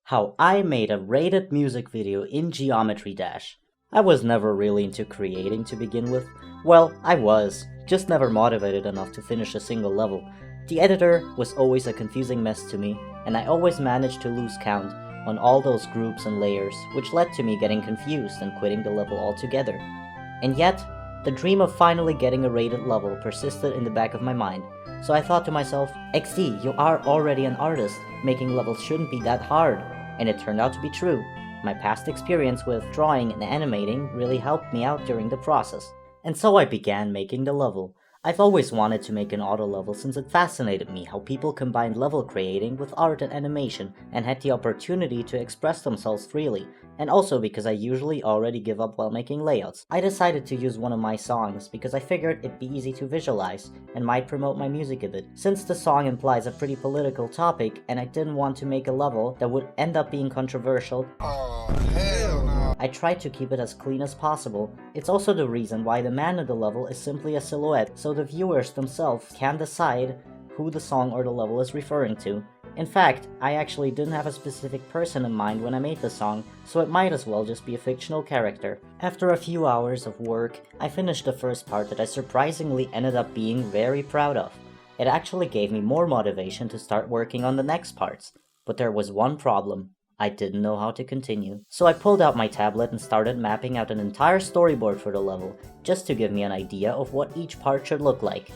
How I made a rated music video in Geometry Dash. I was never really into creating to begin with. Well, I was, just never motivated enough to finish a single level. The editor was always a confusing mess to me, and I always managed to lose count on all those groups and layers, which led to me getting confused and quitting the level altogether. And yet, the dream of finally getting a rated level persisted in the back of my mind, so I thought to myself, XD, you are already an artist, making levels shouldn't be that hard. And it turned out to be true. My past experience with drawing and animating really helped me out during the process. And so I began making the level. I've always wanted to make an auto level since it fascinated me how people combined level creating with art and animation and had the opportunity to express themselves freely, and also because I usually already give up while making layouts. I decided to use one of my songs because I figured it'd be easy to visualize and might promote my music a bit, since the song implies a pretty political topic and I didn't want to make a level that would end up being controversial. I tried to keep it as clean as possible. It's also the reason why the man of the level is simply a silhouette, so the viewers themselves can decide who the song or the level is referring to. In fact, I actually didn't have a specific person in mind when I made the song, so it might as well just be a fictional character. After a few hours of work, I finished the first part that I surprisingly ended up being very proud of. It actually gave me more motivation to start working on the next parts. But there was one problem. I didn't know how to continue. So I pulled out my tablet and started mapping out an entire storyboard for the level, just to give me an idea of what each part should look like.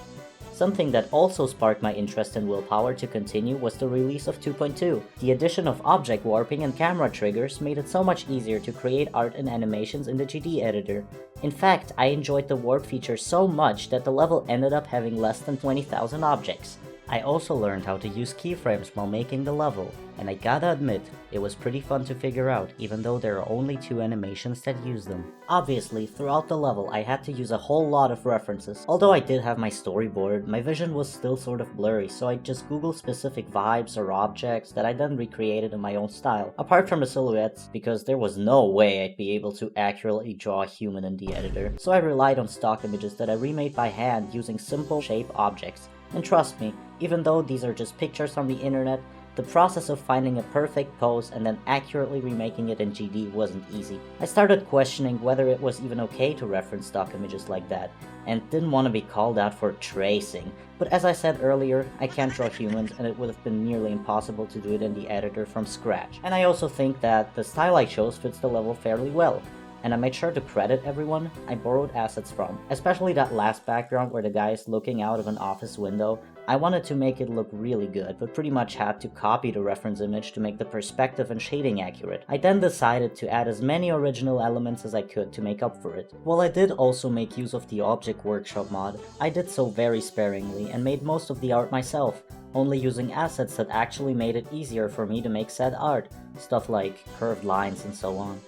Something that also sparked my interest and willpower to continue was the release of 2.2. The addition of object warping and camera triggers made it so much easier to create art and animations in the GD editor. In fact, I enjoyed the warp feature so much that the level ended up having less than 20,000 objects. I also learned how to use keyframes while making the level, and I gotta admit, it was pretty fun to figure out, even though there are only 2 animations that use them. Obviously, throughout the level I had to use a whole lot of references. Although I did have my storyboard, my vision was still sort of blurry, so I just googled specific vibes or objects that I then recreated in my own style, apart from the silhouettes, because there was no way I'd be able to accurately draw a human in the editor. So I relied on stock images that I remade by hand using simple shape objects. And trust me, even though these are just pictures from the internet, the process of finding a perfect pose and then accurately remaking it in GD wasn't easy. I started questioning whether it was even okay to reference stock images like that, and didn't want to be called out for tracing. But as I said earlier, I can't draw humans and it would have been nearly impossible to do it in the editor from scratch. And I also think that the style I chose fits the level fairly well. And I made sure to credit everyone I borrowed assets from, especially that last background where the guy is looking out of an office window. I wanted to make it look really good, but pretty much had to copy the reference image to make the perspective and shading accurate. I then decided to add as many original elements as I could to make up for it. While I did also make use of the Object Workshop mod, I did so very sparingly and made most of the art myself, only using assets that actually made it easier for me to make said art, stuff like curved lines and so on.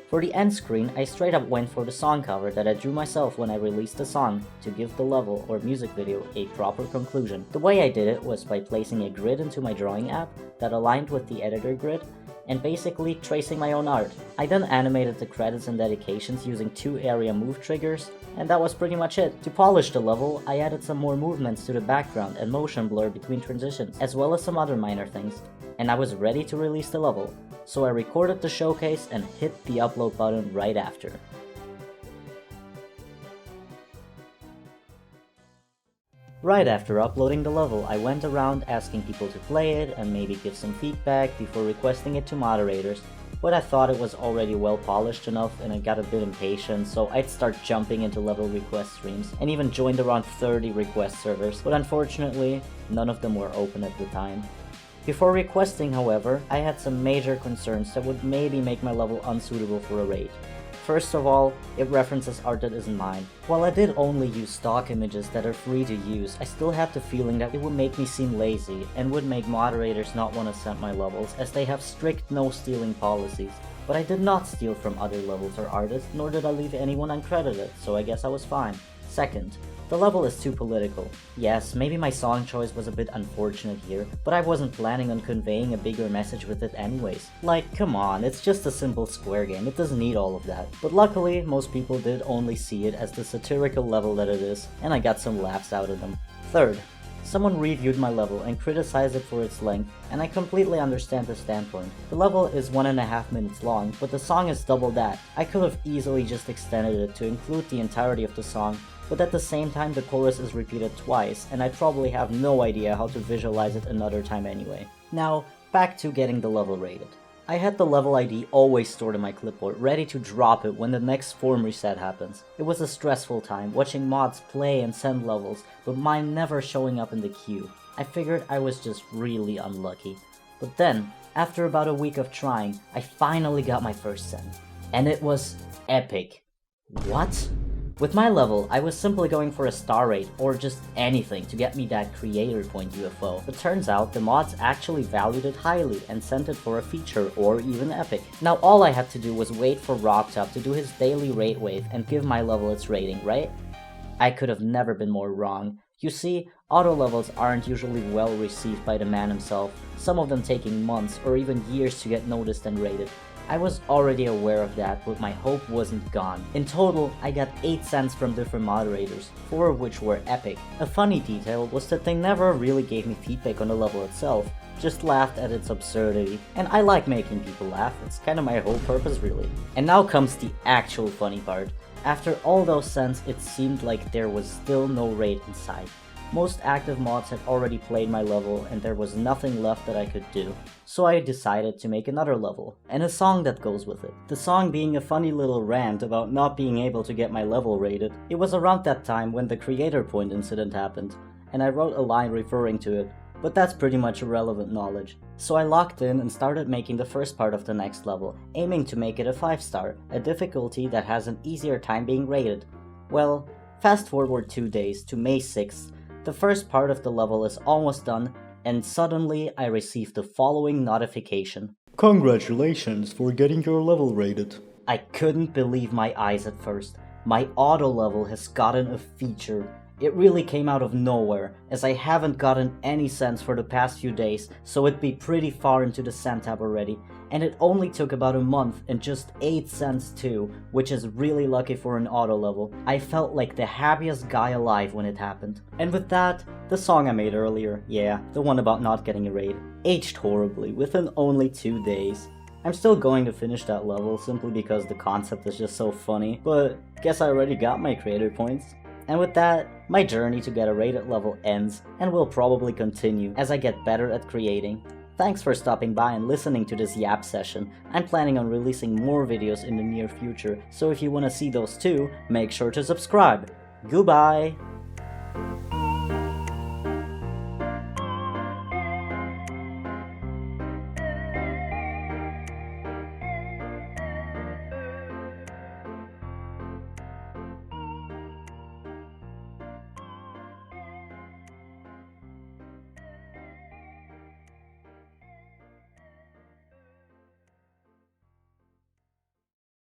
For the end screen, I straight up went for the song cover that I drew myself when I released the song to give the level or music video a proper conclusion. The way I did it was by placing a grid into my drawing app that aligned with the editor grid and basically tracing my own art. I then animated the credits and dedications using 2 area move triggers, and that was pretty much it. To polish the level, I added some more movements to the background and motion blur between transitions, as well as some other minor things, and I was ready to release the level. So I recorded the showcase and hit the upload button right after. Right after uploading the level, I went around asking people to play it and maybe give some feedback before requesting it to moderators, but I thought it was already well polished enough and I got a bit impatient, so I'd start jumping into level request streams and even joined around 30 request servers, but unfortunately, none of them were open at the time. Before requesting, however, I had some major concerns that would maybe make my level unsuitable for a raid. First of all, it references art that isn't mine. While I did only use stock images that are free to use, I still had the feeling that it would make me seem lazy and would make moderators not want to send my levels, as they have strict no-stealing policies. But I did not steal from other levels or artists, nor did I leave anyone uncredited, so I guess I was fine. Second, the level is too political. Yes, maybe my song choice was a bit unfortunate here, but I wasn't planning on conveying a bigger message with it anyways. Like, come on, it's just a simple Square game, it doesn't need all of that. But luckily, most people did only see it as the satirical level that it is, and I got some laughs out of them. Third, Someone reviewed my level and criticized it for its length, and I completely understand the standpoint. The level is 1.5 minutes long, but the song is double that. I could have easily just extended it to include the entirety of the song, but at the same time the chorus is repeated twice, and I probably have no idea how to visualize it another time anyway. Now, back to getting the level rated. I had the level ID always stored in my clipboard, ready to drop it when the next form reset happens. It was a stressful time, watching mods play and send levels, but mine never showing up in the queue. I figured I was just really unlucky. But then, after about a week of trying, I finally got my first send. And it was epic. What? With my level, I was simply going for a star rate, or just anything to get me that creator point UFO. But turns out the mods actually valued it highly and sent it for a feature or even epic. Now all I had to do was wait for RobTop to do his daily rate wave and give my level its rating, right? I could have never been more wrong. You see, auto levels aren't usually well received by the man himself, some of them taking months or even years to get noticed and rated. I was already aware of that, but my hope wasn't gone. In total, I got 8 cents from different moderators, 4 of which were epic. A funny detail was that they never really gave me feedback on the level itself, just laughed at its absurdity, and I like making people laugh, it's kinda my whole purpose really. And now comes the actual funny part. After all those cents, it seemed like there was still no raid in sight. Most active mods had already played my level and there was nothing left that I could do. So I decided to make another level, and a song that goes with it. The song being a funny little rant about not being able to get my level rated. It was around that time when the creator point incident happened, and I wrote a line referring to it, but that's pretty much irrelevant knowledge. So I locked in and started making the first part of the next level, aiming to make it a 5-star, a difficulty that has an easier time being rated. Well, fast forward 2 days to May 6th, the first part of the level is almost done, and suddenly I received the following notification. Congratulations for getting your level rated. I couldn't believe my eyes at first. My auto level has gotten a feature. It really came out of nowhere, as I haven't gotten any cents for the past few days, so it'd be pretty far into the cent tab already. And it only took about a month and just 8 cents too, which is really lucky for an auto level. I felt like the happiest guy alive when it happened. And with that, the song I made earlier, yeah, the one about not getting a raid, aged horribly within only 2 days. I'm still going to finish that level simply because the concept is just so funny, but guess I already got my creator points. And with that, my journey to get a rated level ends, and will probably continue as I get better at creating. Thanks for stopping by and listening to this yap session. I'm planning on releasing more videos in the near future, so if you wanna see those too, make sure to subscribe. Goodbye!